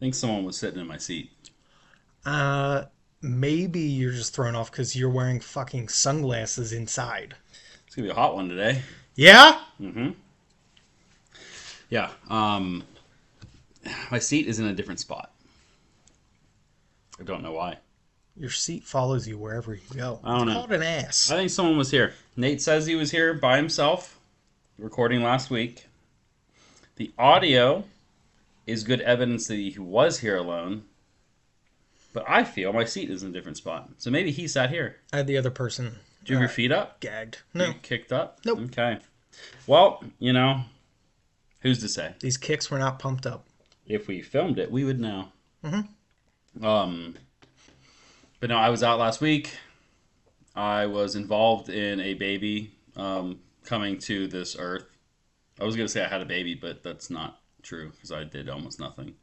think someone was sitting in my seat. Uh, Maybe you're just thrown off because you're wearing fucking sunglasses inside. It's gonna be a hot one today. Yeah? Mm-hmm. Yeah. My seat is in a different spot. I don't know why. Your seat follows you wherever you go. I It's don't know. called an ass. I think someone was here. Nate says he was here by himself, recording last week. The audio is good evidence that he was here alone, but I feel my seat is in a different spot. So maybe he sat here. I had the other person Do you have your feet up? gagged. You No. kicked up? Nope. Okay. Well, who's to say? These kicks were not pumped up. If we filmed it, we would know. Mm-hmm. But no, I was out last week. I was involved in a baby coming to this earth. I was going to say I had a baby, but that's not true because I did almost nothing.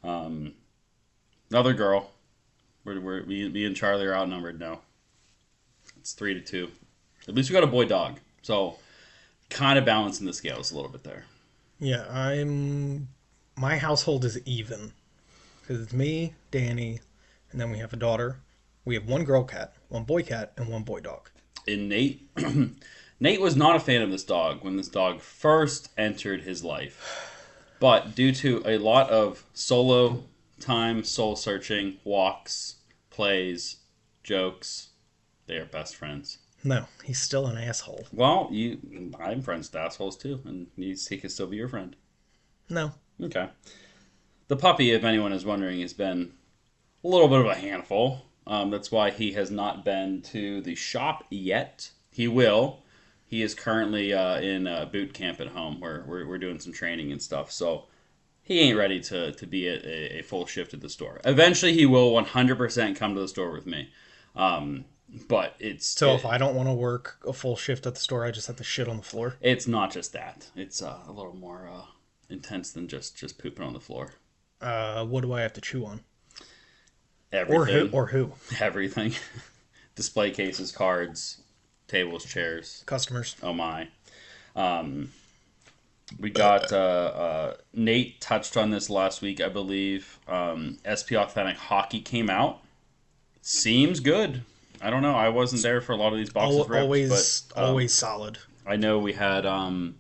Another girl. Me and Charlie are outnumbered now. It's 3-2. At least we got a boy dog. So kind of balancing the scales a little bit there. Yeah, my household is even. Because it's me, Danny, and then we have a daughter. We have one girl cat, one boy cat, and one boy dog. And Nate, Nate was not a fan of this dog when this dog first entered his life. But due to a lot of solo time, soul searching, walks, plays, jokes, they are best friends. No, he's still an asshole. Well, I'm friends with assholes too, and he can still be your friend. No. Okay. The puppy, if anyone is wondering, has been a little bit of a handful. That's why he has not been to the shop yet. He will. He is currently in boot camp at home where we're doing some training and stuff. So he ain't ready to be a full shift at the store. Eventually, he will 100% come to the store with me. But So if I don't want to work a full shift at the store, I just have to shit on the floor. it's not just that. It's a little more intense than just pooping on the floor. What do I have to chew on? Everything. Or who? Everything. Display cases, cards, tables, chairs. Customers. Oh my. We got Nate touched on this last week, I believe. SP Authentic Hockey came out. Seems good. I don't know. I wasn't there for a lot of these boxes ripped, Always solid. I know we had at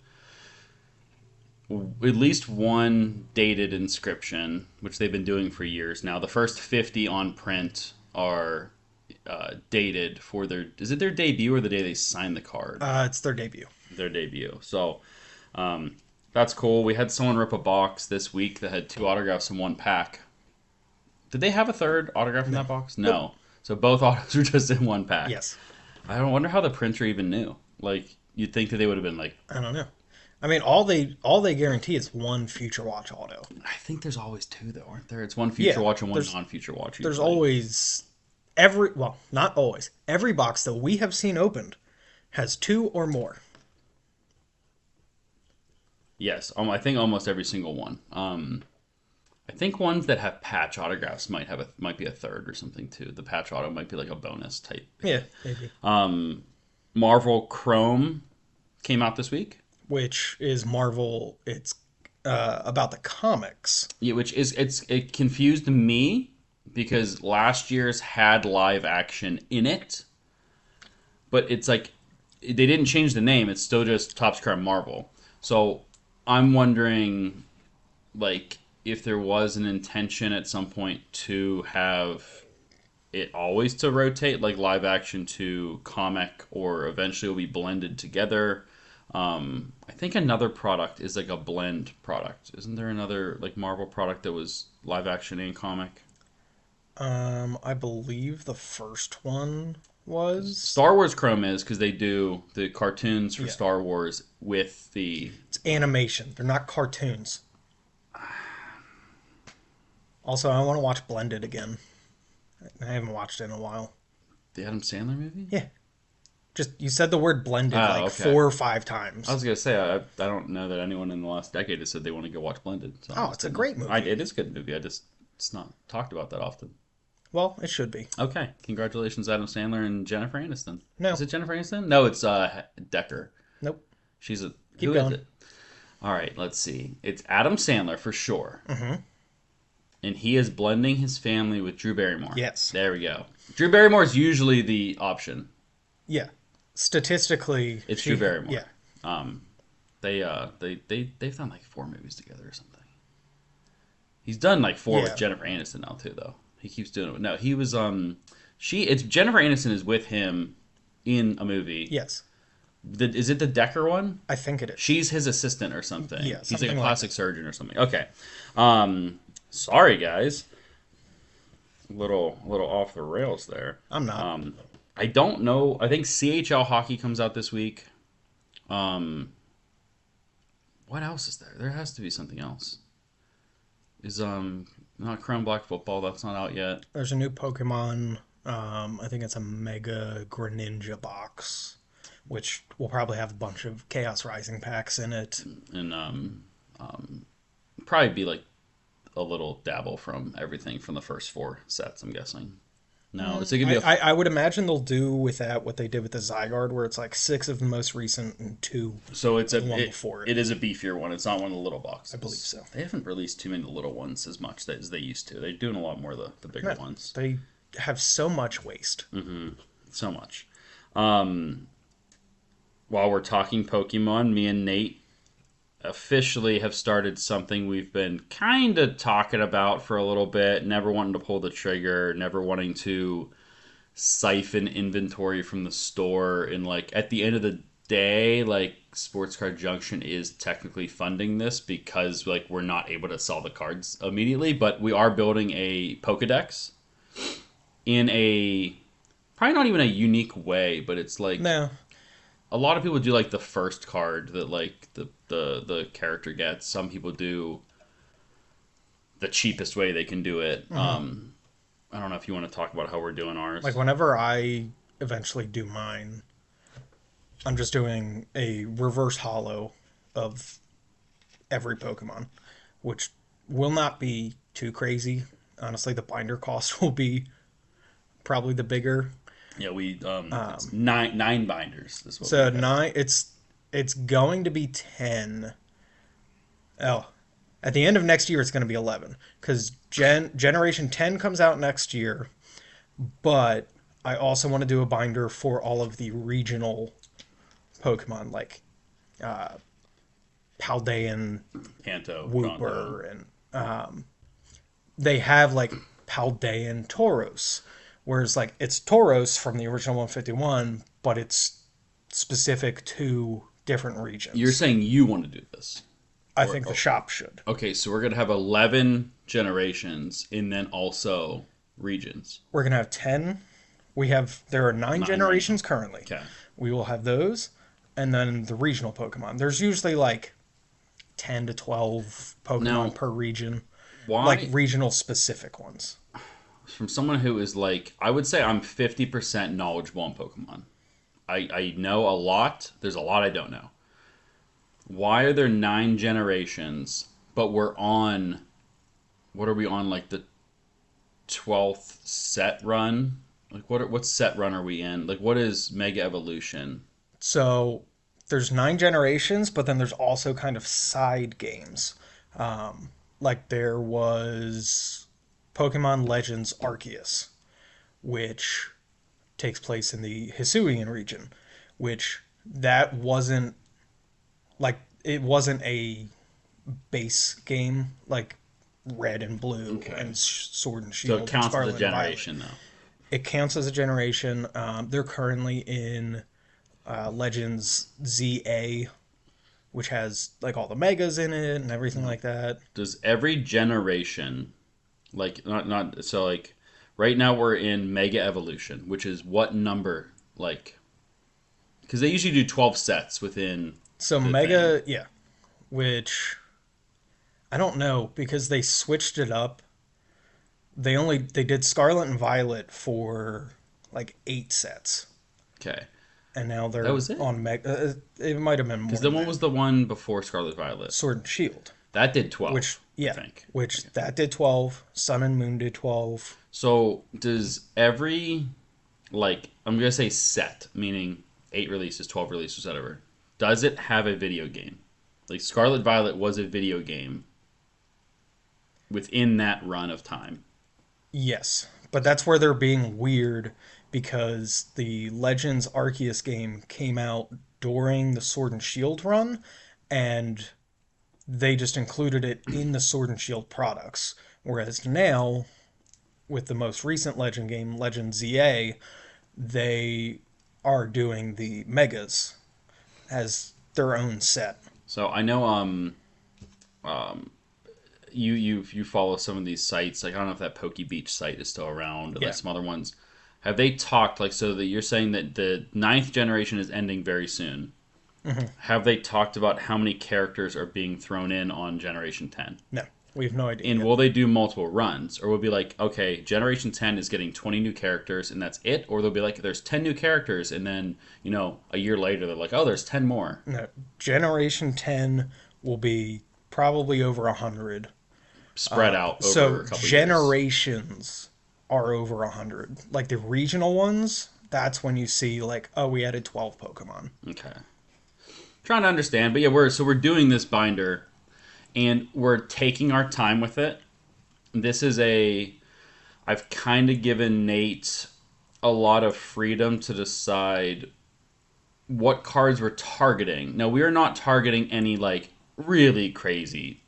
least one dated inscription, which they've been doing for years now. The first 50 on print are dated for their... Is it their debut or the day they signed the card? It's their debut. Their debut. So that's cool. We had someone rip a box this week that had 2 autographs in one pack. Did they have a third autograph in that box? No. Nope. So both autos were just in one pack. Yes. I don't wonder how the printer even knew. Like, you'd think that they would have been like... I don't know. I mean, all they guarantee is one Future Watch auto. I think there's always 2, though, aren't there? It's one Future Watch and one non-Future Watch. There's usually. always not always. Every box that we have seen opened has 2 or more. Yes, I think almost every single one. I think ones that have patch autographs might be a third or something too. The patch auto might be like a bonus type. Yeah, maybe. Marvel Chrome came out this week. Which is Marvel. It's about the comics. Yeah, it confused me because last year's had live action in it, but it's like they didn't change the name. It's still just Topps Chrome Marvel. So I'm wondering, like, if there was an intention at some point to have it always to rotate, like live action to comic, or eventually will be blended together. I think another product is like a blend product. Isn't there another like Marvel product that was live action and comic? I believe the first one was Star Wars Chrome is because they do the cartoons for Yeah. Star Wars with the... It's animation. They're not cartoons. Also, I want to watch Blended again. I haven't watched it in a while. The Adam Sandler movie? Yeah. Just you said the word blended Oh, like okay. 4 or 5 times. I was gonna say I don't know that anyone in the last decade has said they want to go watch Blended. So Oh, it's a great movie. It is a good movie. It's not talked about that often. Well, it should be. Okay, congratulations, Adam Sandler and Jennifer Aniston. No. Is it Jennifer Aniston? No, it's Decker. Nope. She's a... Keep who is going. it? All right, let's see. It's Adam Sandler for sure. Mm-hmm. and he is blending his family with Drew Barrymore. Yes. There we go. Drew Barrymore is usually the option. Yeah. Statistically, It's Drew yeah. Barrymore. Um, they've done like 4 movies together or something. He's done like 4 with Yeah. Jennifer Aniston now too, though. He keeps doing it. No, he was she. It's Jennifer Aniston is with him in a movie. Yes. Is it the Decker one? I think it is. She's his assistant or something. Yeah, He's like a something like plastic that. surgeon or something. Okay. Sorry guys. A little off the rails there. I'm not. I don't know. I think CHL hockey comes out this week. What else is there? There has to be something else. Is not Crown Black Football, that's not out yet. There's a new Pokemon. I think it's a Mega Greninja box, which will probably have a bunch of Chaos Rising packs in it. And probably be like a little dabble from everything from the first 4 sets, I'm guessing. No, it's gonna be I would imagine they'll do with that what they did with the Zygarde, where it's like 6 of the most recent and 2 so it's of the one before it. it is a beefier one. It's not one of the little boxes. I believe so. They haven't released too many little ones as much as they used to. They're doing a lot more of the bigger Yeah, ones. they have so much waste. So much. While we're talking Pokemon, me and Nate officially have started something we've been kind of talking about for a little bit, never wanting to pull the trigger, never wanting to siphon inventory from the store. And like at the end of the day, like Sports Card Junction is technically funding this because like we're not able to sell the cards immediately, but we are building a Pokedex in a probably not even a unique way, but it's like No, a lot of people do like the first card that like the character gets. Some people do the cheapest way they can do it. I don't know if you want to talk about how we're doing ours. like whenever I eventually do mine, I'm just doing a reverse hollow of every Pokemon, which will not be too crazy. Honestly, the binder cost will be probably the bigger. Yeah, we it's nine binders. Is what So we have. 9, it's going to be 10. Oh, at the end of next year, it's going to be 11 because Generation 10 comes out next year. But I also want to do a binder for all of the regional Pokemon like Paldean, Kanto, Wooper, and they have like Paldean Tauros, whereas like it's Tauros from the original 151, but it's specific to different regions. You're saying you want to do this? I think the shop should. Okay, so we're gonna have 11 generations and then also regions. We're gonna have 10. There are 9 generations currently. Okay. We will have those, and then the regional Pokemon. There's usually like 10 to 12 Pokemon Now, per region, Why? like regional specific ones. From someone who is like, I would say I'm 50% knowledgeable on Pokemon. I know a lot. There's a lot I don't know. Why are there 9 generations, but we're on, what are we on, like the 12th set run? Like what set run are we in? Like what is Mega Evolution? So there's 9 generations, but then there's also kind of side games. Like there was Pokemon Legends Arceus, which takes place in the Hisuian region, which that wasn't like it wasn't a base game like Red and Blue Okay. and Sword and So Shield. it and counts as Scarlet a and Violet. generation though. It counts as a generation. They're currently in Legends ZA, which has like all the megas in it and everything like that. Does every generation, like not so like right now we're in Mega Evolution, which is what number like? Because they usually do 12 sets within. So the Mega, thing. yeah, which I don't know because they switched it up. They did Scarlet and Violet for like 8 sets, Okay. and now they're That was it? on Mega. It might have been more. Because the than one that. was the one before Scarlet Violet. Sword and Shield, That did 12. which I yeah, think. which that did 12. Sun and Moon did 12. So does every like I'm gonna say set, meaning 8 releases, 12 releases, whatever. Does it have a video game? Like Scarlet Violet was a video game. within that run of time. Yes, but that's where they're being weird because the Legends Arceus game came out during the Sword and Shield run, and they just included it in the Sword and Shield products. Whereas now, with the most recent Legend game, Legend ZA, they are doing the Megas as their own set. So I know you follow some of these sites. Like I don't know if that Poke Beach site is still around, and like Yeah. some other ones. Have they talked like so that you're saying that the ninth generation is ending very soon? Have they talked about how many characters are being thrown in on Generation 10? No, we have no idea And yet. will they do multiple runs? Or will it be like, okay, Generation 10 is getting 20 new characters and that's it? Or they'll be like, there's 10 new characters and then, a year later they're like, oh, there's 10 more. No, Generation 10 will be probably over 100. Spread out over So a couple years. generations are over 100. Like the regional ones, that's when you see like, oh, we added 12 Pokemon. Okay. Trying to understand. But yeah, we're doing this binder and we're taking our time with it. This is I've kind of given Nate a lot of freedom to decide what cards we're targeting. Now, we are not targeting any like really crazy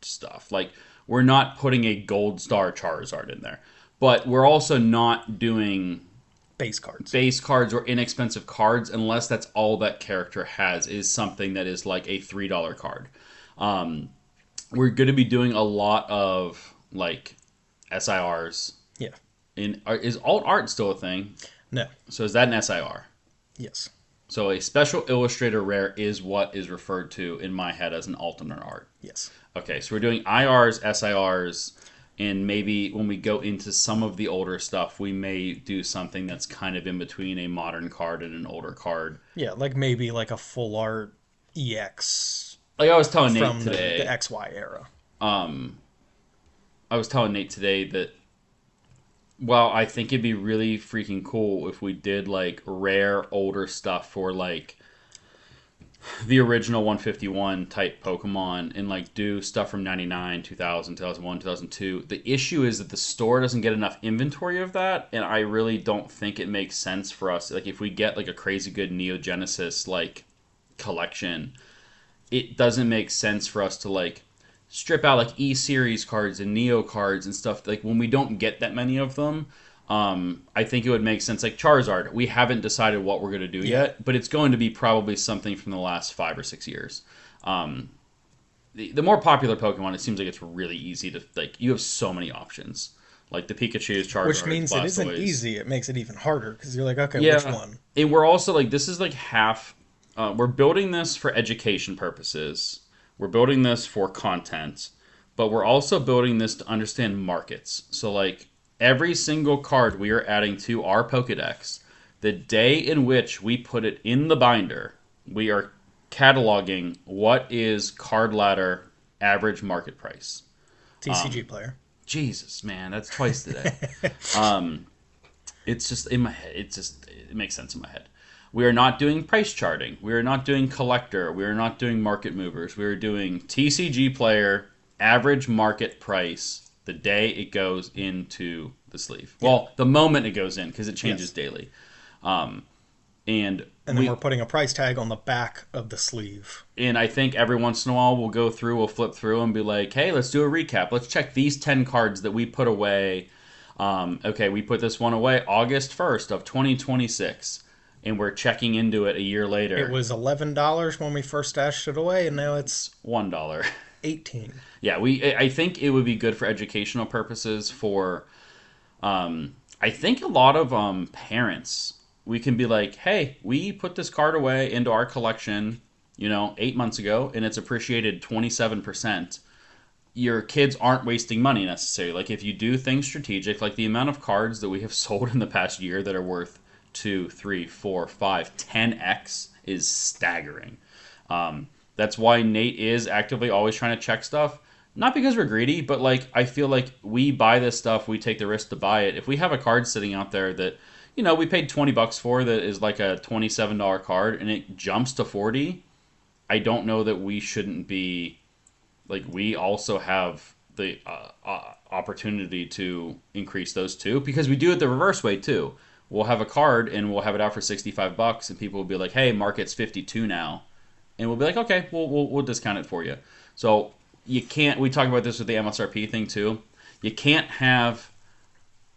stuff. Like we're not putting a gold star Charizard in there. But we're also not doing Base cards. base cards or inexpensive cards unless that's all that character has is something that is like a $3 card. We're going to be doing a lot of like SIRs. Yeah. Is alt art still a thing? No. So is that an SIR? Yes. So a special illustrator rare is what is referred to in my head as an alternate art. Yes. Okay, so we're doing IRs, SIRs, and maybe when we go into some of the older stuff, we may do something that's kind of in between a modern card and an older card. Yeah, like maybe like a full art EX Like I was telling Nate from today, the XY era. I was telling Nate today that well, I think it'd be really freaking cool if we did like rare older stuff for like the original 151 type Pokemon and like do stuff from 99, 2000, 2001, 2002. The issue is that the store doesn't get enough inventory of that, and I really don't think it makes sense for us. Like if we get like a crazy good Neo Genesis like collection, it doesn't make sense for us to like strip out like E series cards and Neo cards and stuff. Like when we don't get that many of them, I think it would make sense. Like Charizard, we haven't decided what we're going to do yet, but it's going to be probably something from the last 5 or 6 years. The more popular Pokemon, it seems like it's really easy to like. You have so many options, like the Pikachu's, Charizard, Which means it isn't Blastoise. easy. It makes it even harder because you're like, okay, Yeah, which one? and we're also like this is like half. We're building this for education purposes. We're building this for content, but we're also building this to understand markets. So like every single card we are adding to our Pokedex, the day in which we put it in the binder, we are cataloging what is card ladder average market price. TCG player. Jesus, man, that's twice today. It's just in my head. It makes sense in my head. We are not doing price charting. We are not doing collector. We are not doing market movers. We are doing TCG player average market price the day it goes into the sleeve. Yeah. Well, the moment it goes in because it changes daily. And then we're putting a price tag on the back of the sleeve. And I think every once in a while we'll go through, we'll flip through and be like, hey, let's do a recap. Let's check these 10 cards that we put away. Okay, we put this one away August 1st of 2026. And we're checking into it a year later. It was $11 when we first stashed it away, and now it's $1. 18. Yeah, I think it would be good for educational purposes. For I think a lot of parents, we can be like, hey, we put this card away into our collection, 8 months ago, and it's appreciated 27%. Your kids aren't wasting money necessarily. Like if you do things strategic, like the amount of cards that we have sold in the past year that are worth 2, 3, 4, 5, 10x is staggering. That's why Nate is actively always trying to check stuff. Not because we're greedy, but like I feel like we buy this stuff, we take the risk to buy it. If we have a card sitting out there that we paid $20 for that is like a $27 card and it jumps to 40, I don't know that we shouldn't be like we also have the opportunity to increase those too, because we do it the reverse way too. We'll have a card and we'll have it out for $65, and people will be like, "Hey, market's 52 now," and we'll be like, "Okay, we'll discount it for you." So you can't. We talk about this with the MSRP thing too. You can't have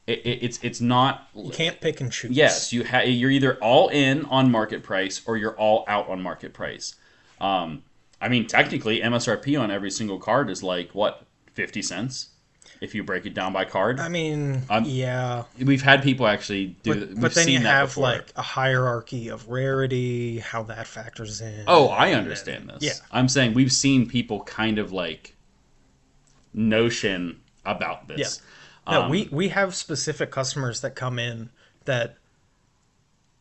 it's not. You can't pick and choose. Yes, you're either all in on market price or you're all out on market price. I mean, technically, MSRP on every single card is like what, 50 cents, if you break it down by card. I mean, yeah. We've had people actually do. But then seen you that have before. like a hierarchy of rarity, how that factors in. Oh, I understand this. Yeah. I'm saying we've seen people kind of like notion about this. Yeah. No, we have specific customers that come in that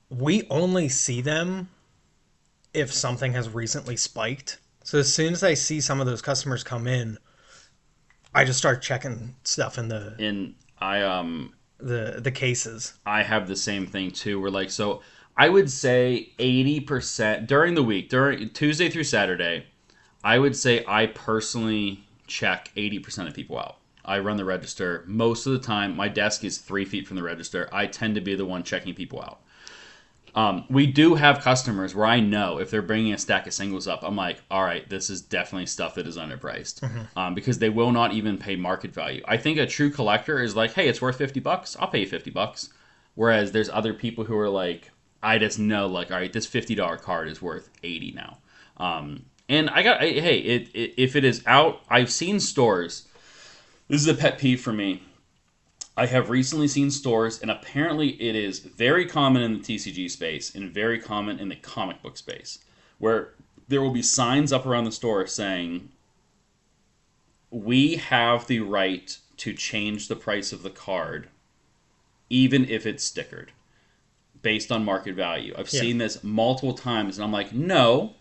we only see them if something has recently spiked. So as soon as I see some of those customers come in, I just start checking stuff in In the cases. I have the same thing too. We're like, so I would say 80% during the week, during Tuesday through Saturday, I would say I personally check 80% of people out. I run the register most of the time. My desk is 3 feet from the register. I tend to be the one checking people out. We do have customers where I know if they're bringing a stack of singles up, I'm like, all right, this is definitely stuff that is underpriced, because they will not even pay market value. I think a true collector is like, hey, it's worth $50. I'll pay you $50. Whereas there's other people who are like, I just know, like, all right, this $50 card is worth 80 now. And if it is out, I've seen stores. This is a pet peeve for me. I have recently seen stores, and apparently it is very common in the TCG space and very common in the comic book space, where there will be signs up around the store saying, we have the right to change the price of the card, even if it's stickered, based on market value. I've seen this multiple times, and I'm like, no.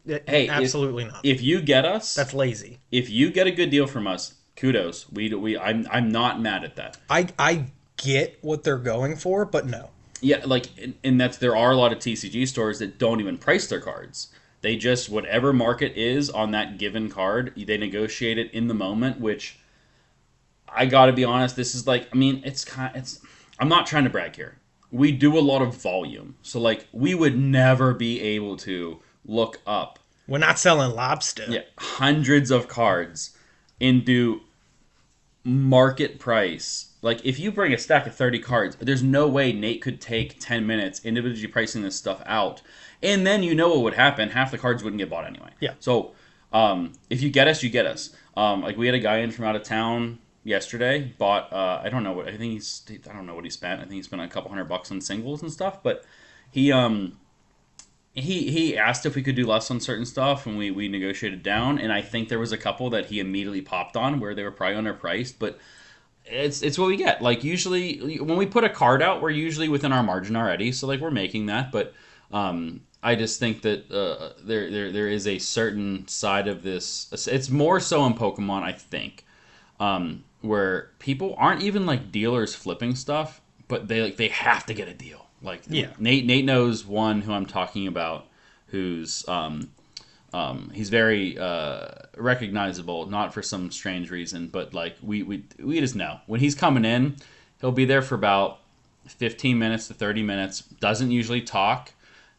Hey, absolutely not. If you get us, that's lazy. If you get a good deal from us, kudos. I'm not mad at that. I get what they're going for, but no. Yeah, like, and there are a lot of TCG stores that don't even price their cards. They just, whatever market is on that given card, they negotiate it in the moment, which I gotta be honest, this is like, I mean, I'm not trying to brag here. We do a lot of volume. So like, we would never be able to look up. We're not selling lobster. Yeah, hundreds of cards into market price. Like, if you bring a stack of 30 cards, there's no way Nate could take 10 minutes individually pricing this stuff out. And then you know what would happen. Half the cards wouldn't get bought anyway. Yeah. So, if you get us, you get us. Like, we had a guy in from out of town yesterday, bought, I don't know what he spent. I think he spent a couple $100 on singles and stuff. But he asked if we could do less on certain stuff, and we negotiated down. And I think there was a couple that he immediately popped on where they were probably underpriced, but it's what we get. Like, usually when we put a card out, we're usually within our margin already, so like we're making that. But I just think that there is a certain side of this. It's more so in Pokemon, I think, where people aren't even like dealers flipping stuff, but they have to get a deal. Like, yeah. Nate knows one who I'm talking about, who's he's very recognizable, not for some strange reason, but like we just know when he's coming in, he'll be there for about 15 minutes to 30 minutes. Doesn't usually talk.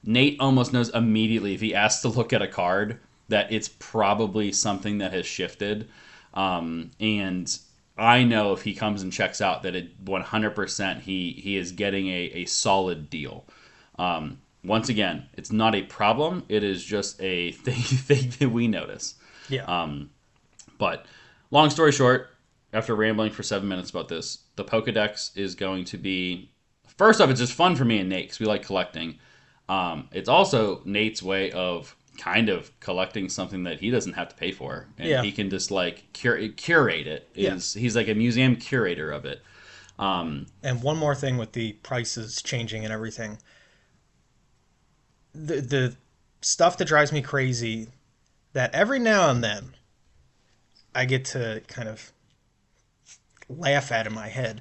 Nate almost knows immediately if he asks to look at a card that it's probably something that has shifted, and I know if he comes and checks out that it 100% he is getting a solid deal. Once again, it's not a problem. It is just a thing that we notice. Yeah. But long story short, after rambling for 7 minutes about this, the Pokedex is going to be, first off, it's just fun for me and Nate because we like collecting. It's also Nate's way of kind of collecting something that he doesn't have to pay for, and he can just like curate it. He's like a museum curator of it. And one more thing with the prices changing and everything, the stuff that drives me crazy, that every now and then I get to kind of laugh at in my head.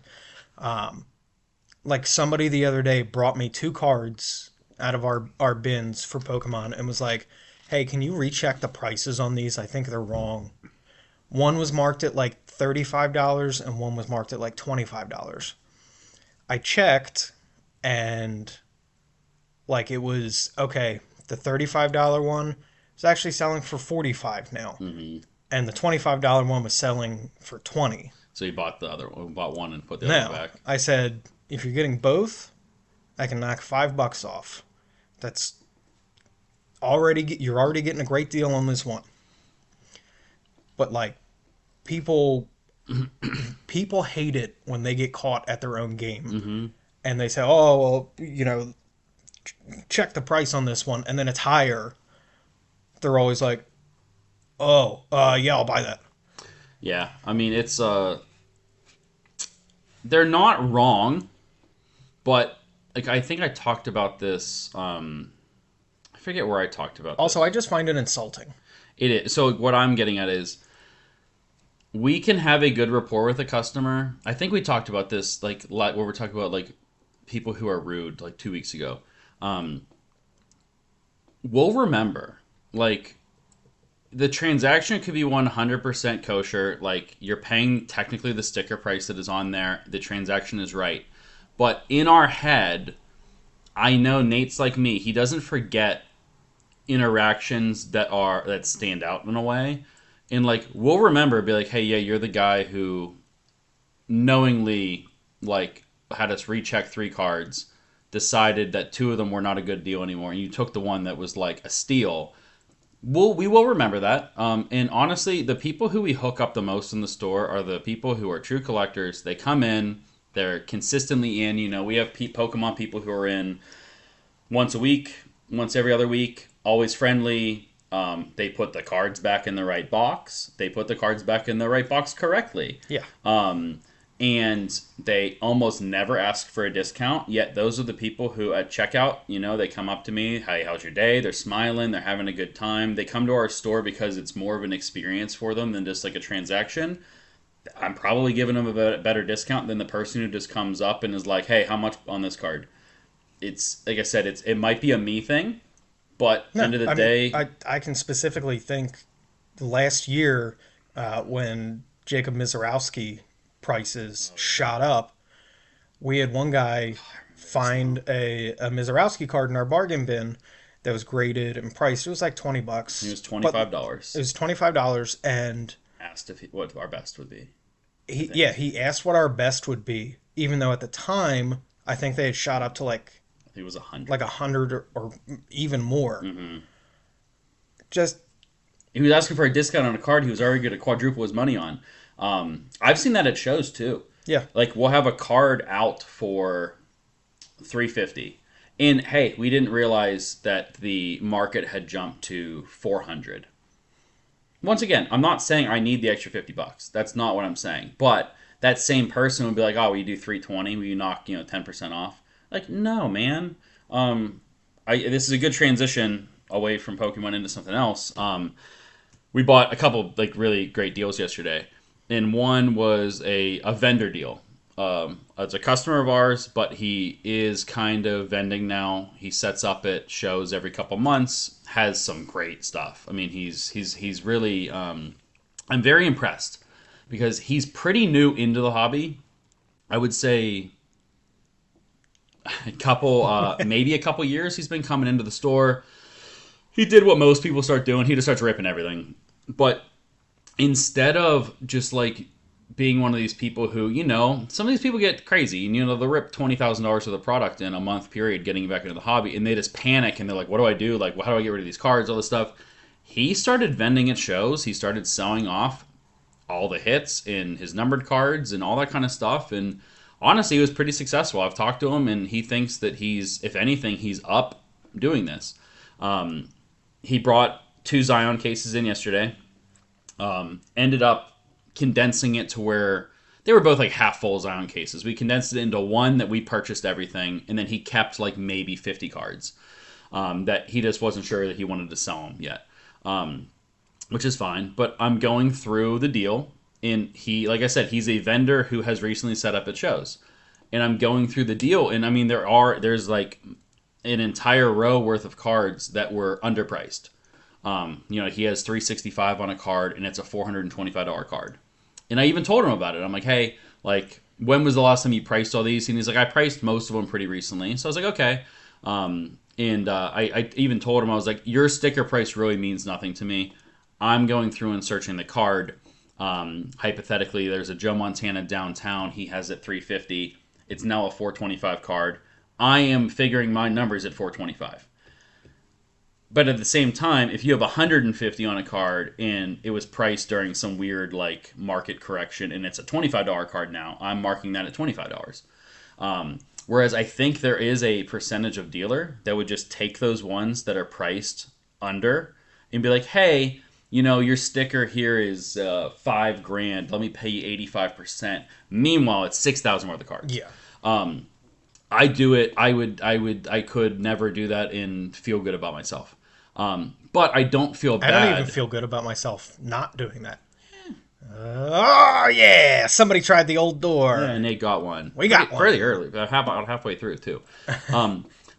Like, somebody the other day brought me 2 cards out of our bins for Pokemon and was like, hey, can you recheck the prices on these? I think they're wrong. One was marked at like $35 and one was marked at like $25. I checked and like it was okay. The $35 one is actually selling for 45 now, and the $25 one was selling for 20. So you bought the other one, bought one and put the other one Now back. I said, if you're getting both, I can knock $5 off. That's you're already getting a great deal on this one. But like people people hate it when they get caught at their own game, and they say, "Oh, well, check the price on this one," and then it's higher. They're always like, "Oh, yeah, I'll buy that." Yeah, I mean it's they're not wrong, but like I think I talked about this. I forget where I talked about Also, this. I just find it insulting. It is. So what I'm getting at is we can have a good rapport with a customer. I think we talked about this like where we're talking about like people who are rude like 2 weeks ago. Um, we'll remember like the transaction could be 100% kosher. Like you're paying technically the sticker price that is on there. The transaction is right. But in our head, I know Nate's like me. He doesn't forget interactions that stand out in a way. And like we'll remember, be like, hey, yeah, you're the guy who knowingly like had us recheck 3 cards, decided that 2 of them were not a good deal anymore, and you took the one that was like a steal. We will remember that. And honestly, the people who we hook up the most in the store are the people who are true collectors. They come in, they're consistently in. We have Pokemon people who are in once a week, once every other week, always friendly. They put the cards back in the right box. They put the cards back in the right box correctly. Yeah. And they almost never ask for a discount. Yet those are the people who at checkout, they come up to me, "Hey, how's your day?" They're smiling, they're having a good time. They come to our store because it's more of an experience for them than just like a transaction. I'm probably giving them a better discount than the person who just comes up and is like, "Hey, how much on this card?" It's like I said, it might be a me thing, but No, end of the I mean, day, I can specifically think last year when Jacob Mizorowski prices shot up, we had one guy find a Mizorowski card in our bargain bin that was graded and priced. It was like $20, it was but $25. it was $25, and Asked if what our best would be. he asked what our best would be, even though at the time I think they had shot up to like I think it was 100. like 100 or even more. Just He was asking for a discount on a card he was already going to quadruple his money on. I've seen that at shows too. yeah, Like we'll have a card out for 350, and hey, we didn't realize that the market had jumped to 400. Once again, I'm not saying I need the extra $50. That's not what I'm saying. But that same person would be like, "Oh, will you do 320? Will you knock 10% off?" Like, no, man. This is a good transition away from Pokemon into something else. We bought a couple like really great deals yesterday, and one was a vendor deal. It's a customer of ours, but he is kind of vending now. He sets up at shows every couple months. Has some great stuff. I mean, he's really. I'm very impressed because he's pretty new into the hobby. I would say maybe a couple years he's been coming into the store. He did what most people start doing. He just starts ripping everything. But instead of just like being one of these people who, some of these people get crazy and, they'll rip $20,000 of the product in a month period getting back into the hobby, and they just panic and they're like, what do I do? Like, how do I get rid of these cards? All this stuff. He started vending at shows. He started selling off all the hits in his numbered cards and all that kind of stuff. And honestly, he was pretty successful. I've talked to him, and he thinks that if anything, he's up doing this. He brought 2 Zion cases in yesterday. Ended up condensing it to where they were both like half full Zion cases. We condensed it into one that we purchased everything, and then he kept like maybe 50 cards that he just wasn't sure that he wanted to sell them yet, which is fine. But I'm going through the deal, and like I said, he's a vendor who has recently set up at shows, and I'm going through the deal, and I mean there's like an entire row worth of cards that were underpriced. He has $365 on a card, and it's a $425 card. And I even told him about it. I'm like, hey, like, when was the last time you priced all these? And he's like, I priced most of them pretty recently. So I was like, okay. I even told him, I was like, your sticker price really means nothing to me. I'm going through and searching the card. Hypothetically, there's a Joe Montana downtown. He has it 350. It's now a 425 card. I am figuring my numbers at 425. But at the same time, if you have 150 on a card and it was priced during some weird like market correction and it's a $25 card now, I'm marking that at $25. Whereas I think there is a percentage of dealer that would just take those ones that are priced under and be like, hey, your sticker here is $5,000. Let me pay you 85%. Meanwhile, it's 6,000 worth of cards. Yeah. I do it. I could never do that and feel good about myself. But I don't feel bad. I don't even feel good about myself not doing that. Oh, yeah. Somebody tried the old door. Yeah, Nate got one. We got one. Pretty early, about halfway through, too.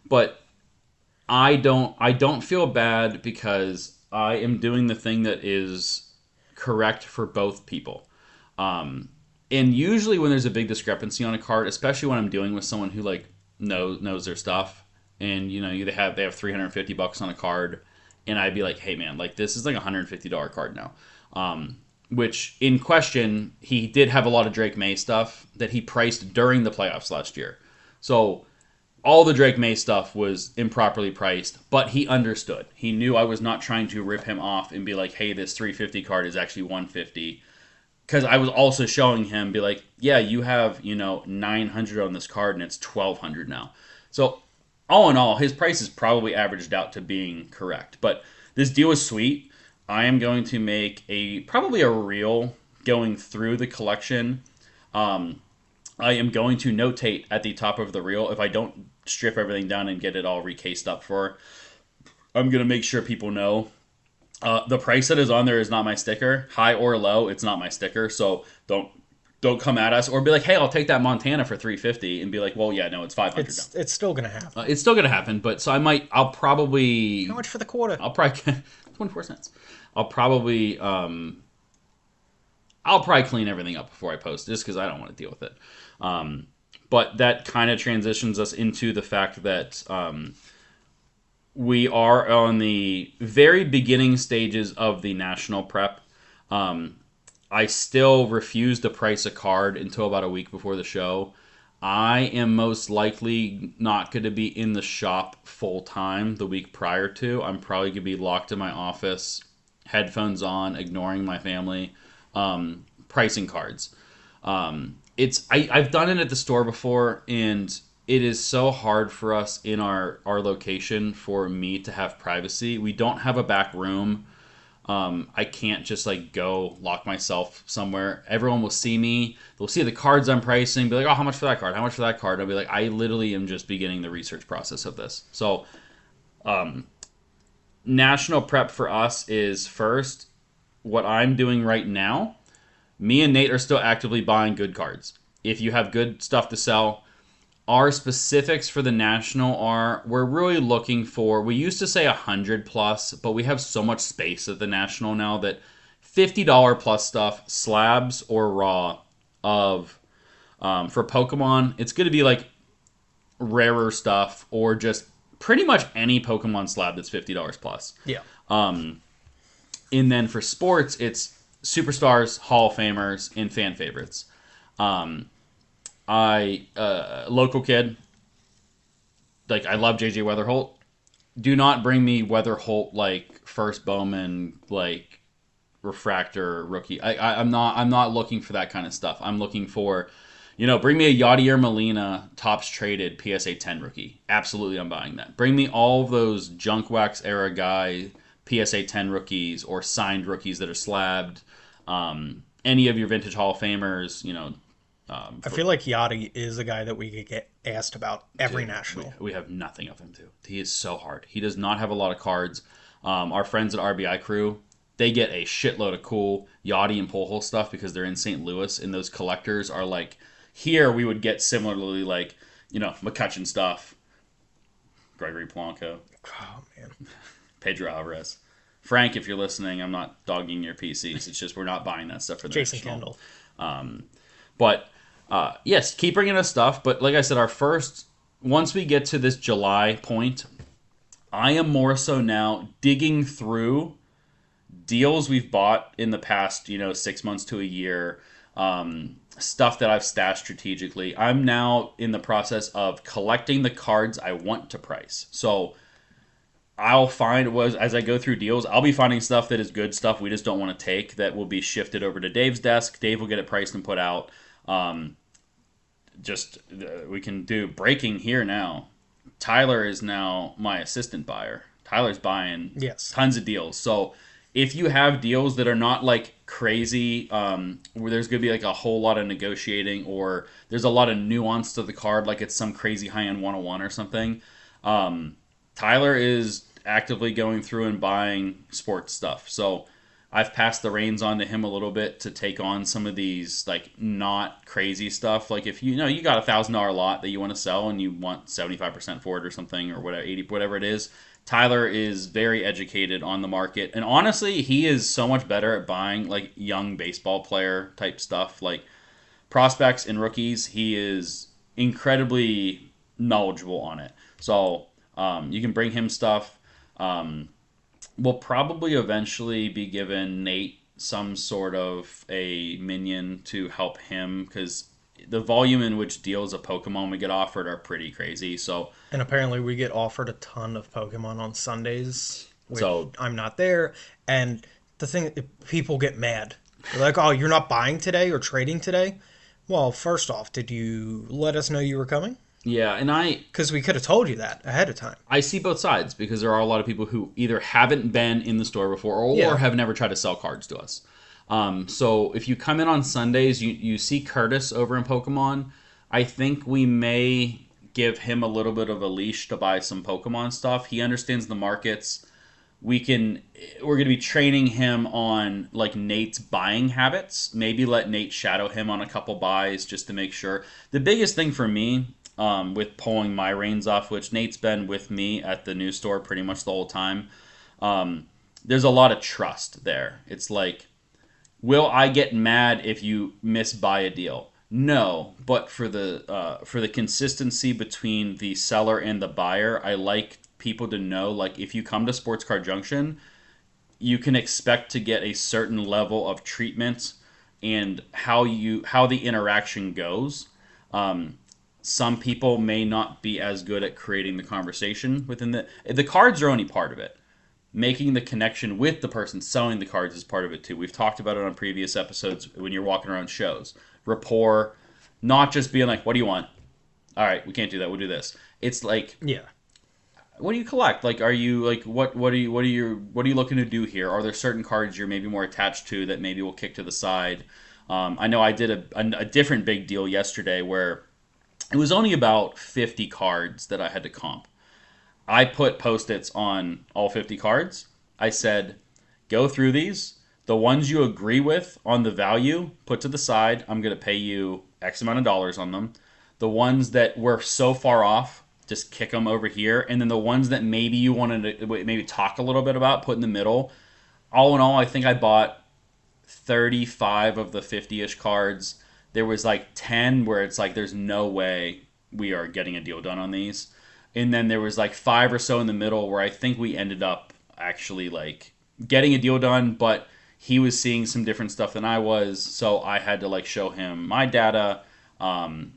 But I don't feel bad because I am doing the thing that is correct for both people. And usually when there's a big discrepancy on a card, especially when I'm dealing with someone who like knows their stuff, and they have $350 on a card, and I'd be like, hey man, like this is like $150 card now. Which in question, he did have a lot of Drake May stuff that he priced during the playoffs last year. So all the Drake May stuff was improperly priced, but he understood. He knew I was not trying to rip him off and be like, hey, this 350 card is actually 150. Because I was also showing him, be like, yeah, you have 900 on this card and it's 1,200 now. So all in all, his price is probably averaged out to being correct. But this deal is sweet. I am going to make probably a reel going through the collection. I am going to notate at the top of the reel if I don't strip everything down and get it all recased up for. I'm going to make sure people know. The price that is on there is not my sticker. High or low, it's not my sticker. So don't come at us or be like, hey, I'll take that Montana for 350 and be like, well, yeah, no, it's 500 now. It's still gonna happen. It's still gonna happen, but so I'll probably. How much for the quarter? I'll probably 24 cents. I'll probably clean everything up before I post just because I don't want to deal with it. But that kind of transitions us into the fact that we are on the very beginning stages of the national prep. I still refuse to price a card until about a week before the show. I am most likely not going to be in the shop full time the week prior to. I'm probably going to be locked in my office, headphones on, ignoring my family, pricing cards. I've done it at the store before, and it is so hard for us in our location for me to have privacy. We don't have a back room. I can't just like go lock myself somewhere. Everyone will see me. They'll see the cards I'm pricing, be like, oh, how much for that card? How much for that card? I'll be like, I literally am just beginning the research process of this. So, national prep for us is first what I'm doing right now. Me and Nate are still actively buying good cards. If you have good stuff to sell, our specifics for the national are we're really looking for, we used to say 100 plus, but we have so much space at the national now that $50 plus stuff, slabs or raw of for Pokemon, it's going to be like rarer stuff or just pretty much any Pokemon slab that's $50 plus. Yeah. And then for sports, it's superstars, Hall of Famers, and fan favorites. Local kid, like I love JJ Weatherholt. Do not bring me Weatherholt like first Bowman like refractor rookie. I'm not looking for that kind of stuff. I'm looking for, bring me a Yadier Molina tops traded PSA 10 rookie. Absolutely, I'm buying that. Bring me all of those junk wax era guy PSA 10 rookies or signed rookies that are slabbed. Any of your vintage Hall of Famers, I feel like Yachty is a guy that we could get asked about every national. We have nothing of him, too. He is so hard. He does not have a lot of cards. Our friends at RBI Crew, they get a shitload of cool Yachty and Pujols stuff because they're in St. Louis, and those collectors are like, here we would get similarly like, McCutcheon stuff, Gregory Polanco, Oh, man. Pedro Alvarez, Frank, if you're listening, I'm not dogging your PCs. It's just we're not buying that stuff for the Jason National. Kendall. But yes, keep bringing us stuff. But like I said, once we get to this July point, I am more so now digging through deals we've bought in the past, 6 months to a year, stuff that I've stashed strategically. I'm now in the process of collecting the cards I want to price. So I'll find was as I go through deals, I'll be finding stuff that is good stuff we just don't want to take that will be shifted over to Dave's desk. Dave will get it priced and put out. We can do breaking here now. Tyler is now my assistant buyer. Tyler's buying Yes. tons of deals. So if you have deals that are not like crazy, where there's going to be like a whole lot of negotiating or there's a lot of nuance to the card, like it's some crazy high-end 101 or something, Tyler is actively going through and buying sports stuff. So I've passed the reins on to him a little bit to take on some of these like not crazy stuff. Like if you got $1,000 lot that you want to sell and you want 75% for it or something or whatever 80 whatever it is. Tyler is very educated on the market, and honestly, he is so much better at buying like young baseball player type stuff, like prospects and rookies. He is incredibly knowledgeable on it. So you can bring him stuff. We'll probably eventually be given Nate some sort of a minion to help him because the volume in which deals of Pokemon we get offered are pretty crazy. So And apparently we get offered a ton of Pokemon on Sundays, which So I'm not there. And the thing, people get mad. They're like, oh, you're not buying today or trading today? Well, first off, did you let us know you were coming? yeah, and Because we could have told you that ahead of time. I see both sides because there are a lot of people who either haven't been in the store before or Yeah. have never tried to sell cards to us. So if you come in on Sundays, you see Curtis over in Pokemon. I think we may give him a little bit of a leash to buy some Pokemon stuff. He understands the markets. We're going to be training him on like Nate's buying habits. Maybe let Nate shadow him on a couple buys just to make sure. The biggest thing for me with pulling my reins off, which Nate's been with me at the new store pretty much the whole time, there's a lot of trust there. It's like, will I get mad if you misbuy a deal? No, but for the consistency between the seller and the buyer, I like people to know like if you come to Sports Card Junction, you can expect to get a certain level of treatment and how the interaction goes. Some people may not be as good at creating the conversation within the cards are only part of it. Making the connection with the person selling the cards is part of it too. We've talked about it on previous episodes when you're walking around shows. Rapport, not just being like, what do you want? All right, we can't do that. We'll do this. It's like, Yeah. what do you collect? Like, are you like what are you looking to do here? Are there certain cards you're maybe more attached to that maybe we'll kick to the side? I know I did a different big deal yesterday where it was only about 50 cards that I had to comp. I put post-its on all 50 cards. I said, go through these. The ones you agree with on the value, put to the side. I'm going to pay you X amount of dollars on them. The ones that were so far off, just kick them over here. And then the ones that maybe you wanted to maybe talk a little bit about, put in the middle. All in all, I think I bought 35 of the 50-ish cards. There was like 10 where it's like there's no way we are getting a deal done on these. And then there was like 5 or so in the middle where I think we ended up actually like getting a deal done, but he was seeing some different stuff than I was, so I had to like show him my data,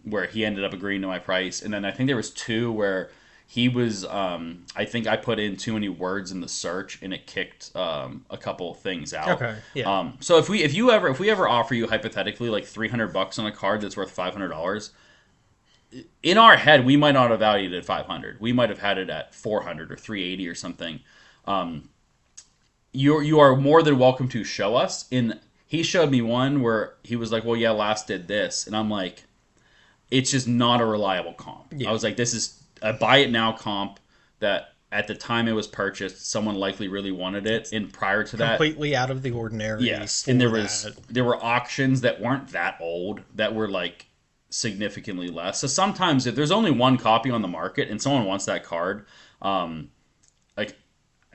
where he ended up agreeing to my price. And then I think there was 2 where he was I think I put in too many words in the search and it kicked a couple things out. Okay. Yeah. So if we ever offer you hypothetically like $300 on a card that's worth $500, in our head we might not have valued it at 500. We might have had it at 400 or 380 or something. You are more than welcome to show us. And he showed me one where he was like, well, yeah, last did this. And I'm like, it's just not a reliable comp. Yeah. I was like, this is a buy it now comp that at the time it was purchased, someone likely really wanted it. And prior to that, Completely out of the ordinary. yes. And that. there were auctions that weren't that old that were like significantly less. So sometimes if there's only one copy on the market and someone wants that card, like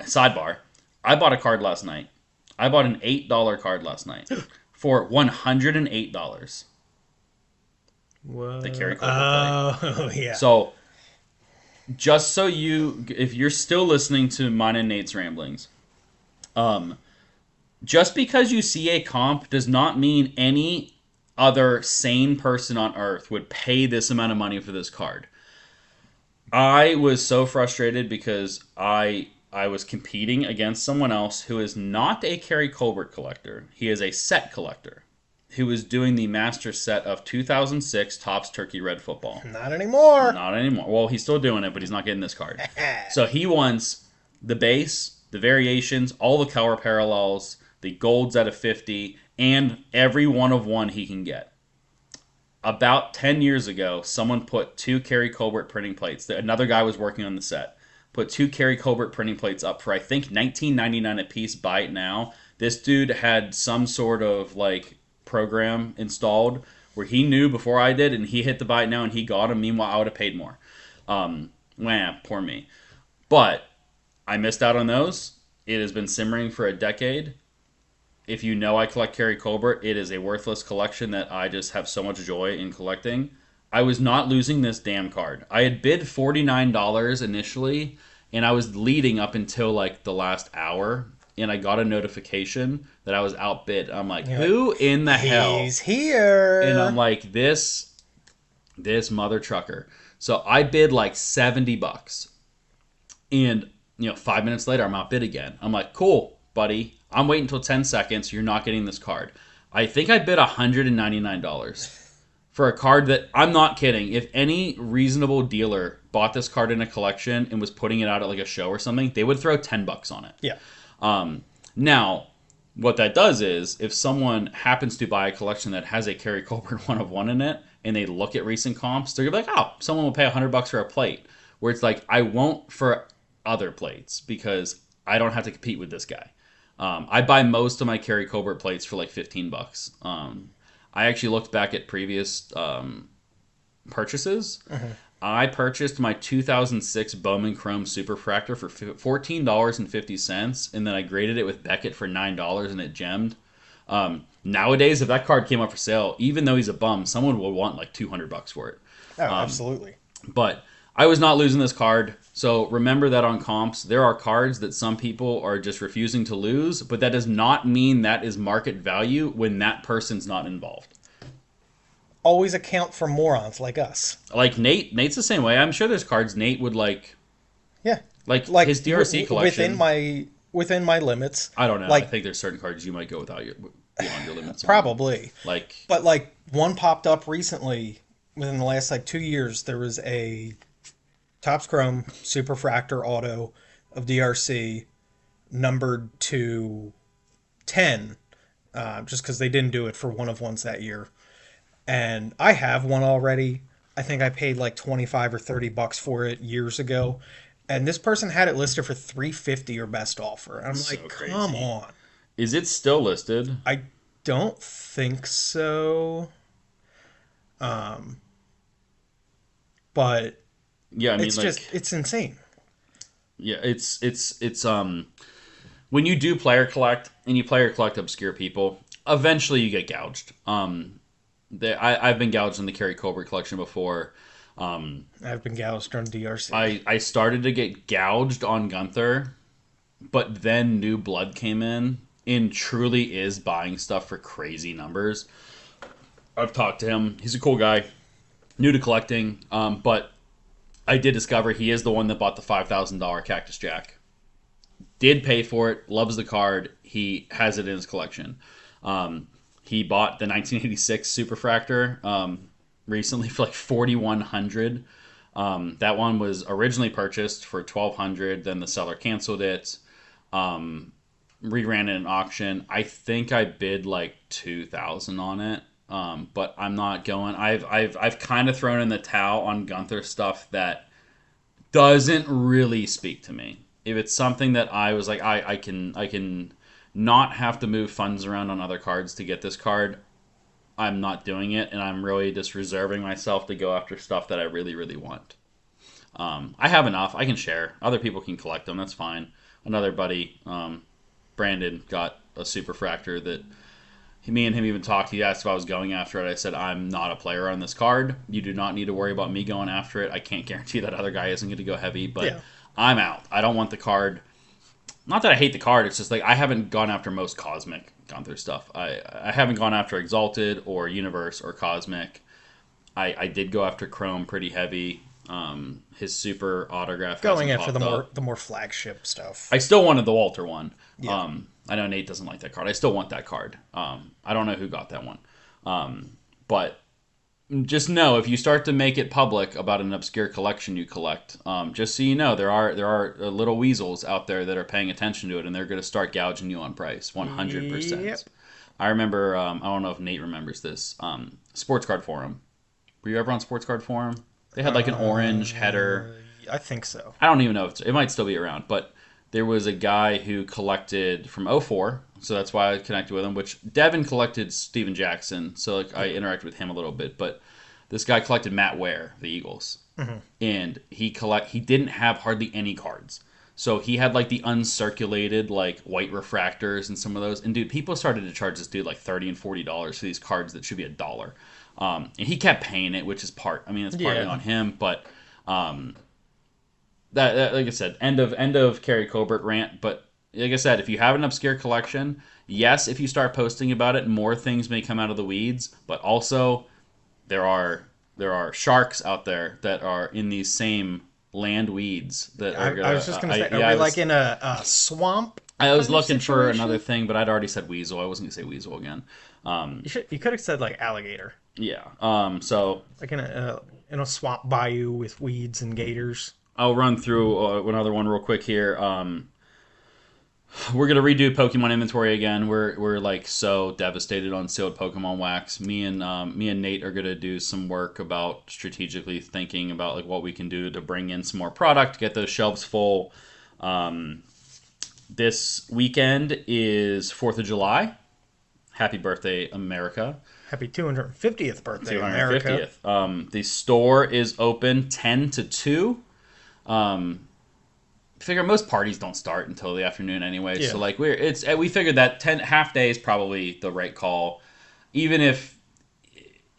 sidebar, I bought a card last night. I bought an $8 card last night for $108. The Kerry What? Colbert plate. Oh, yeah. So just so you, if you're still listening to mine and Nate's ramblings, um, just because you see a comp does not mean any other sane person on earth would pay this amount of money for this card. I was so frustrated because I was competing against someone else who is not a Kerry Colbert collector. He is a set collector who was doing the master set of 2006 Topps Turkey Red Football. Not anymore. Not anymore. Well, he's still doing it, but he's not getting this card. So he wants the base, the variations, all the color parallels, the golds out of 50, and every one of one he can get. About 10 years ago, someone put two Kerry Colbert printing plates. Another guy was working on the set. Put two Kerry Colbert printing plates up for, I think, $19.99 a piece. Buy it now. This dude had some sort of like program installed where he knew before I did, and he hit the buy it now, and he got them. Meanwhile, I would have paid more. Poor me. But I missed out on those. It has been simmering for a decade. If you know I collect Kerry Colbert, it is a worthless collection that I just have so much joy in collecting. I was not losing this damn card. I had bid $49 initially, and I was leading up until like the last hour, and I got a notification that I was outbid. I'm like, who in the hell? He's here. And I'm like, this mother trucker. So I bid like $70. And 5 minutes later, I'm outbid again. I'm like, cool, buddy. I'm waiting until 10 seconds. You're not getting this card. I think I bid $199 for a card that, I'm not kidding, if any reasonable dealer bought this card in a collection and was putting it out at like a show or something, they would throw $10 on it. Yeah. Now, what that does is, if someone happens to buy a collection that has a Kerry Colbert 1 of 1 in it, and they look at recent comps, they're going to be like, oh, someone will pay $100 for a plate. Where it's like, I won't for other plates, because I don't have to compete with this guy. I buy most of my Kerry Colbert plates for like $15. I actually looked back at previous purchases. Mm-hmm. I purchased my 2006 Bowman Chrome Superfractor for $14.50, and then I graded it with Beckett for $9, and it gemmed. Nowadays, if that card came up for sale, even though he's a bum, someone would want like $200 for it. Oh, absolutely. But I was not losing this card. So remember that on comps, there are cards that some people are just refusing to lose, but that does not mean that is market value when that person's not involved. Always account for morons like us. Like Nate's the same way. I'm sure there's cards Nate would like. Yeah. Like his DRC collection. Within my limits. I don't know. Like, I think there's certain cards you might go without beyond your limits. Probably. But like one popped up recently within the last like 2 years. There was a Topps Chrome Superfractor Auto of DRC numbered to 10, just because they didn't do it for one of ones that year. And I have one already. I think I paid like 25 or $30 for it years ago. And this person had it listed for $350 or best offer. And I'm so like, crazy. come on. Is it still listed? I don't think so. But yeah, I mean, it's like, just, it's insane. Yeah, it's when you do player collect and you player collect obscure people, eventually you get gouged. I've been gouged in the Kerry Colbert collection before. I've been gouged on DRC. I started to get gouged on Gunther, but then New Blood came in and truly is buying stuff for crazy numbers. I've talked to him. He's a cool guy, new to collecting, but I did discover he is the one that bought the $5,000 Cactus Jack. Did pay for it, loves the card. He has it in his collection. He bought the 1986 Superfractor recently for like $4,100. That one was originally purchased for $1,200. Then the seller canceled it. Reran it in auction. I think I bid like $2,000 on it. But I'm not going. I've kind of thrown in the towel on Gunther stuff that doesn't really speak to me. If it's something that I was like, I can not have to move funds around on other cards to get this card, I'm not doing it, and I'm really just reserving myself to go after stuff that I really, really want. I have enough. I can share. Other people can collect them. That's fine. Another buddy Brandon got a superfractor that me and him even talked. He asked if I was going after it. I said, I'm not a player on this card. You do not need to worry about me going after it. I can't guarantee that other guy isn't going to go heavy, but Yeah. I'm out. I don't want the card. Not that I hate the card. It's just like I haven't gone after most Cosmic Gunther stuff. I haven't gone after Exalted or Universe or Cosmic. I did go after Chrome pretty heavy. His super autograph Going hasn't after popped up. the more flagship stuff. I still wanted the Walter one. Yeah. I know Nate doesn't like that card. I still want that card. I don't know who got that one. But just know if you start to make it public about an obscure collection you collect, just so you know, there are little weasels out there that are paying attention to it, and they're going to start gouging you on price. 100%. Yep. I remember. I don't know if Nate remembers this. Sports Card Forum. Were you ever on Sports Card Forum? They had like an orange header. I think so. I don't even know if it might still be around, but there was a guy who collected from '04, so that's why I connected with him. Which Devin collected Steven Jackson, so like I interacted with him a little bit. But this guy collected Matt Ware, the Eagles, and he didn't have hardly any cards. So he had like the uncirculated like white refractors and some of those. And dude, people started to charge this dude like $30 and $40 for these cards that should be $1. And he kept paying it, which is it's partly on him, but that like I said, end of Kerry Colbert rant. But like I said, if you have an obscure collection, yes, if you start posting about it, more things may come out of the weeds. But also, there are sharks out there that are in these same land weeds that are gonna. I was just gonna say, are we like in a swamp? I was kind of looking for situation? another thing, but I'd already said weasel. I wasn't gonna say weasel again. You could have said like alligator, Yeah. So like in a swamp bayou with weeds and gators. I'll run through another one real quick here. We're gonna redo Pokemon inventory again. We're like so devastated on sealed Pokemon wax. Me and Nate are gonna do some work about strategically thinking about like what we can do to bring in some more product, get those shelves full. This weekend is 4th of July. Happy birthday, America! Happy 250th birthday, America. 250th. The store is open 10 to 2. Figure most parties don't start until the afternoon anyway. Yeah. So like we figured that 10 half day is probably the right call. Even if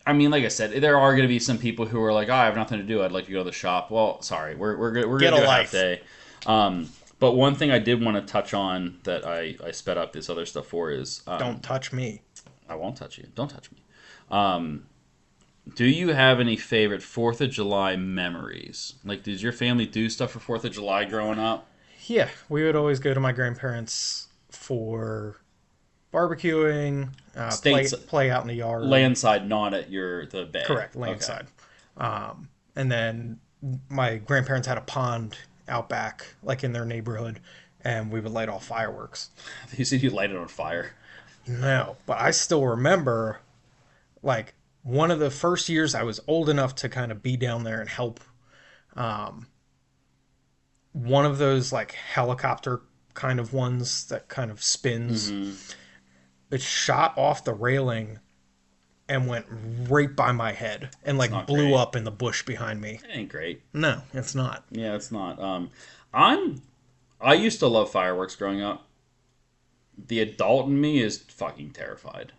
like I said, there are going to be some people who are like, oh, I have nothing to do. I'd like to go to the shop. Well, sorry, we're going to Get do a a life. half day. But one thing I did want to touch on that I sped up this other stuff for is Don't touch me. I won't touch you. Don't touch me. Do you have any favorite 4th of July memories? Like, did your family do stuff for 4th of July growing up? Yeah, we would always go to my grandparents for barbecuing, States, play out in the yard. landside, not at the bay. Correct, Okay. landside. And then my grandparents had a pond out back, like in their neighborhood, and we would light off fireworks. You said you light it on fire. No, but I still remember, like, one of the first years I was old enough to kind of be down there and help. One of those, like, helicopter kind of ones that kind of spins, it shot off the railing and went right by my head and, like, not blew great. up in the bush behind me. It ain't great. No, it's not. Yeah, it's not. I used to love fireworks growing up. The adult in me is fucking terrified.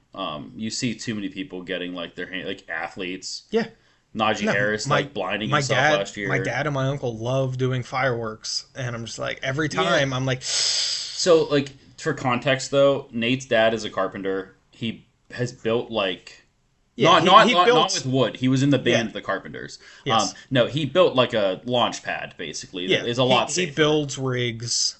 You see too many people getting like their hand, like athletes. Yeah. Najee No, Harris like blinding my himself dad, last year. My dad and my uncle love doing fireworks, and I'm just like every time I'm like, So like for context though, Nate's dad is a carpenter. He has built like yeah, not he not built, with wood. He was in the band Yeah. The Carpenters. Yes. No, he built like a launch pad basically. yeah, It's a lot he safer. builds rigs.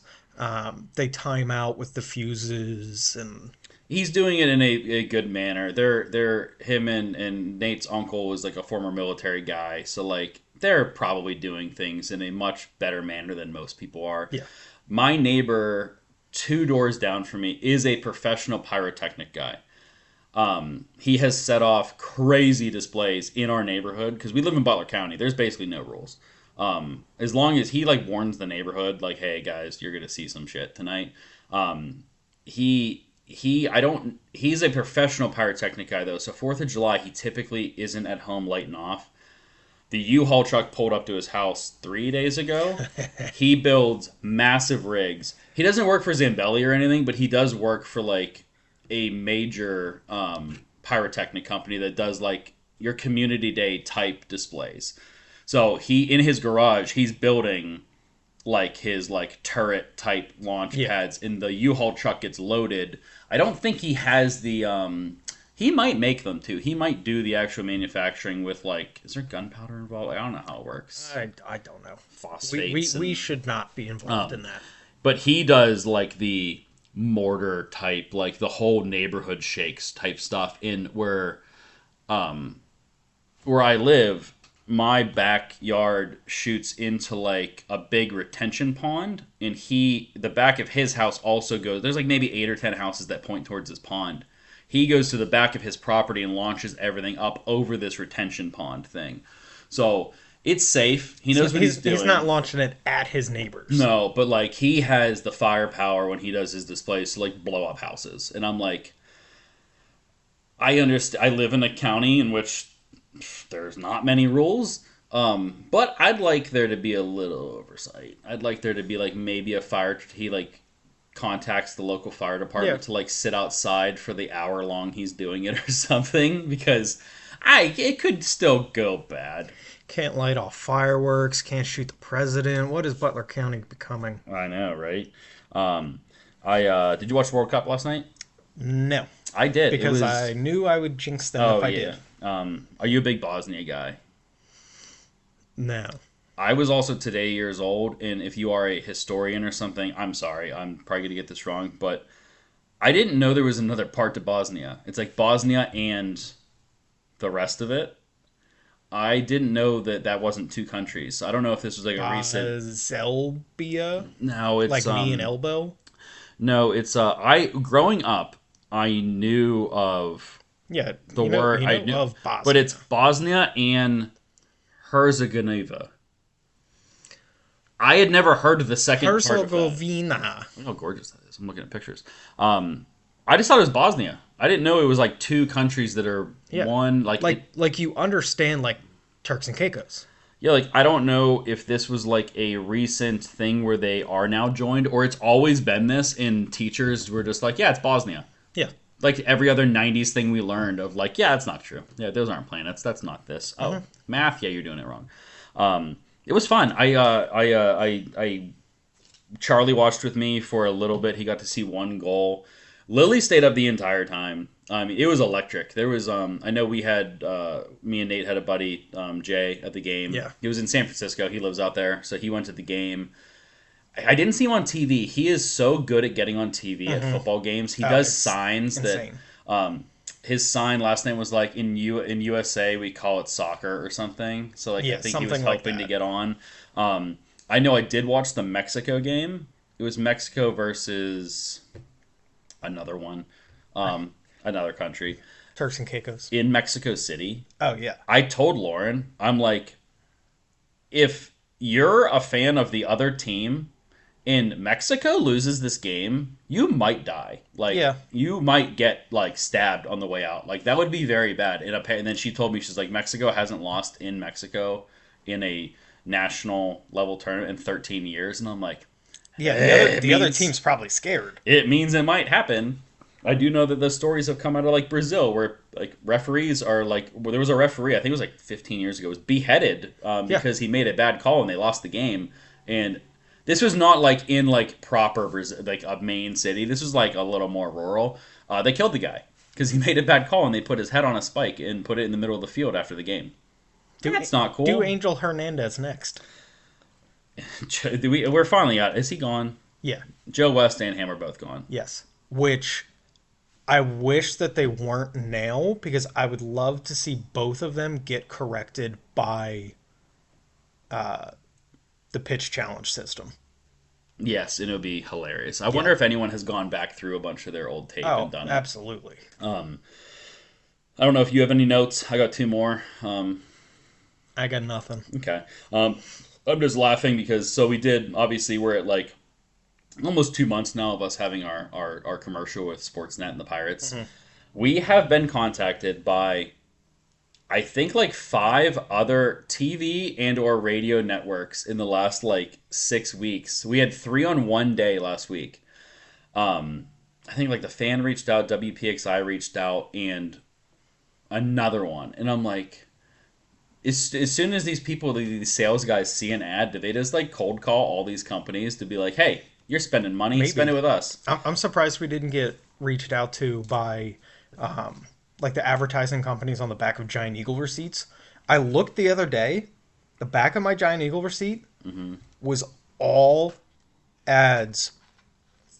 They time out with the fuses, and He's doing it in a good manner. They're him and Nate's uncle was like a former military guy, so like they're probably doing things in a much better manner than most people are. yeah, My neighbor 2 doors down from me is a professional pyrotechnic guy. He has set off crazy displays in our neighborhood because we live in Butler County. There's basically no rules. As long as he like warns the neighborhood, like, hey guys, you're gonna see some shit tonight. He's a professional pyrotechnic guy though. So 4th of July, he typically isn't at home lighting off. The U-Haul truck pulled up to his house 3 days ago. He builds massive rigs. He doesn't work for Zambelli or anything, but he does work for like a major pyrotechnic company that does like your community day type displays. So he in his garage, he's building like his like turret type launch Yeah. pads, and the U-Haul truck gets loaded. I don't think he has the he might make them too. He might do the actual manufacturing with like, is there gunpowder involved? I don't know how it works. I don't know. Phosphates. We should not be involved in that. But he does like the mortar type, like the whole neighborhood shakes type stuff. In where I live, my backyard shoots into like a big retention pond, and the back of his house also goes. There's like maybe 8 or 10 houses that point towards this pond. He goes to the back of his property and launches everything up over this retention pond thing. So it's safe. He knows what he's doing. He's not launching it at his neighbors. No, but like he has the firepower when he does his displays to like blow up houses. And I'm like, I understand. I live in a county in which there's not many rules. But I'd like there to be a little oversight. I'd like there to be like maybe a fire. He like contacts the local fire department to like sit outside for the hour long he's doing it or something, because it could still go bad. Can't light off fireworks. Can't shoot the president. What is Butler County becoming? I know, right? I did you watch the World Cup last night? No, I did because I knew I would jinx them if I did. Are you a big Bosnia guy? No. I was also today years old, and if you are a historian or something, I'm sorry, I'm probably going to get this wrong, but I didn't know there was another part to Bosnia. It's like Bosnia and the rest of it. I didn't know that wasn't two countries. I don't know if this was like a recent... Zelbia? No, it's... Like knee and elbow? No, it's... growing up, I knew of... Yeah, the word... I knew of Bosnia. But it's Bosnia and Herzegovina. I had never heard of the second part of that. Herzegovina. Look how gorgeous that is. I'm looking at pictures. I just thought it was Bosnia. I didn't know it was like two countries that are one. Like you understand like Turks and Caicos. Yeah, like I don't know if this was like a recent thing where they are now joined, or it's always been this, and teachers were just like, yeah, it's Bosnia. Yeah. Like every other 90s thing we learned of like, yeah, that's not true. Yeah, those aren't planets. That's not this. Oh, math. Yeah, you're doing it wrong. It was fun. Charlie watched with me for a little bit. He got to see one goal. Lily stayed up the entire time. I mean, it was electric. There was I know we had me and Nate had a buddy, Jay, at the game. Yeah. He was in San Francisco. He lives out there, so he went to the game. I didn't see him on TV. He is so good at getting on TV at football games. He does signs insane. that his sign last name was like in USA we call it soccer or something. So like I think he was helping to get on. I know I did watch the Mexico game. It was Mexico versus another one, another country. Turks and Caicos. In Mexico City. Oh yeah. I told Lauren, I'm like, if you're a fan of the other team and Mexico loses this game, you might die. Like, you might get like stabbed on the way out. Like that would be very bad. And then she told me, she's like, Mexico hasn't lost in Mexico in a national level tournament in 13 years, and I'm like, yeah, the other team's probably scared. It means it might happen. I do know that the stories have come out of like Brazil where like referees are like, well, there was a referee, I think it was like 15 years ago, was beheaded because he made a bad call and they lost the game. And this was not like in like proper Brazil, like a main city. This was like a little more rural. They killed the guy because he made a bad call, and they put his head on a spike and put it in the middle of the field after the game. That's not cool. Do Angel Hernandez next. We're finally out. Is he gone? Yeah. Joe West and him are both gone. Yes. Which I wish that they weren't now, because I would love to see both of them get corrected by the pitch challenge system. Yes, and it would be hilarious. I wonder if anyone has gone back through a bunch of their old tape and done it. Absolutely. I don't know if you have any notes. I got two more. I got nothing. Okay. I'm just laughing because, so we did, obviously we're at like almost 2 months now of us having our commercial with Sportsnet and the Pirates. We have been contacted by, I think like five other TV and or radio networks in the last like 6 weeks. We had three on one day last week. I think like the Fan reached out, WPXI reached out, and another one. And I'm like, as soon as these people, these sales guys see an ad, do they just like cold call all these companies to be like, hey, you're spending money, spend it Maybe. with us? I'm surprised we didn't get reached out to by like the advertising companies on the back of Giant Eagle receipts. I looked the other day, the back of my Giant Eagle receipt was all ads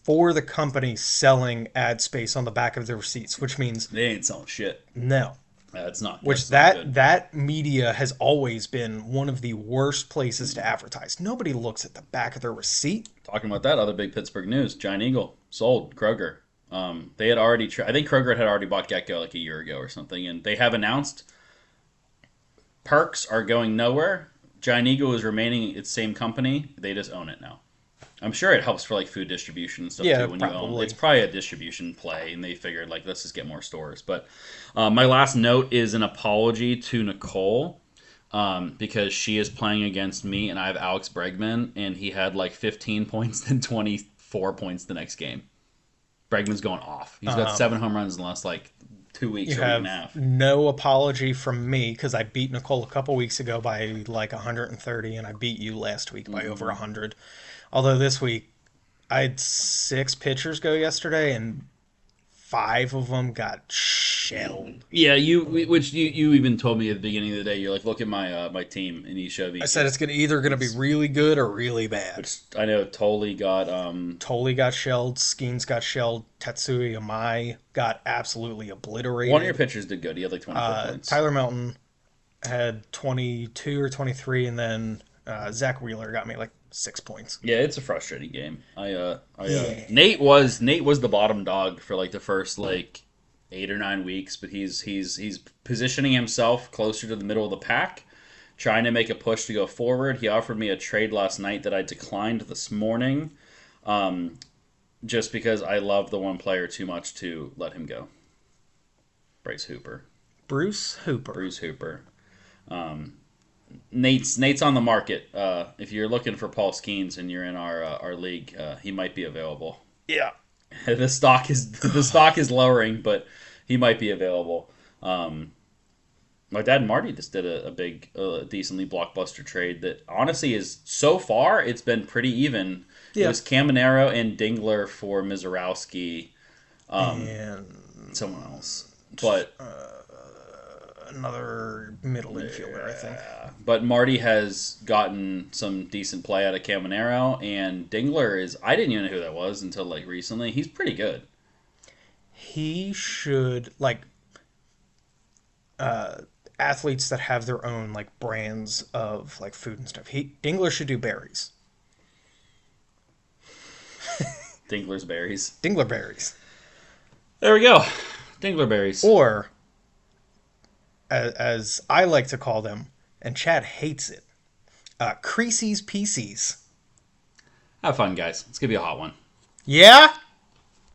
for the company selling ad space on the back of the receipts, which means They ain't selling shit. no. That's not. Which That's not good. that media has always been one of the worst places to advertise. Nobody looks at the back of their receipt. Talking about that, other big Pittsburgh news: Giant Eagle sold Kroger. They had already. I think Kroger had already bought Gecko like a year ago or something, and they have announced Perks are going nowhere. Giant Eagle is remaining its same company. They just own it now. I'm sure it helps for like food distribution and stuff Yeah, too. When you own, probably. it's probably a distribution play, and they figured like let's just get more stores. But my last note is an apology to Nicole because she is playing against me, and I have Alex Bregman, and he had like 15 points, then 24 points the next game. Bregman's going off. He's got 7 home runs in the last like 2 weeks You or a week have and a half. no apology from me because I beat Nicole a couple weeks ago by like 130, and I beat you last week by over 100. Although this week I had 6 pitchers go yesterday, and 5 of them got shelled. Yeah, you even told me at the beginning of the day. You're like, look at my team, and you showed me. I said it's either gonna be really good or really bad. Which I know Toley got. Toley got shelled, Skeens got shelled, Tetsuya Yamai got absolutely obliterated. One of your pitchers did good. He had like 24 points. Tyler Melton had 22 or 23, and then Zach Wheeler got me like 6 points. Yeah, it's a frustrating game. Yeah. Nate was the bottom dog for like the first like 8 or 9 weeks, but he's positioning himself closer to the middle of the pack, trying to make a push to go forward. He offered me a trade last night that I declined this morning, just because I love the one player too much to let him go. Bryce Hooper, Bruce Hooper. Bruce Hooper. Nate's on the market. If you're looking for Paul Skeens and you're in our league, he might be available. Yeah. The stock is lowering, but he might be available. My dad and Marty just did a big, decently blockbuster trade that honestly is so far it's been pretty even. It Yeah. was Caminero and Dingler for Mizorowski, And someone else, but another middle infielder, I think. But Marty has gotten some decent play out of Caminero, and Dingler is. I didn't even know who that was until like recently. He's pretty good. He should, like, athletes that have their own, like, brands of, like, food and stuff. Dingler should do berries. Dingler's berries. Dingler berries. There we go. Dingler berries. Or, as I like to call them, and Chad hates it, Creasy's Pieces. Have fun, guys. It's gonna be a hot one. Yeah?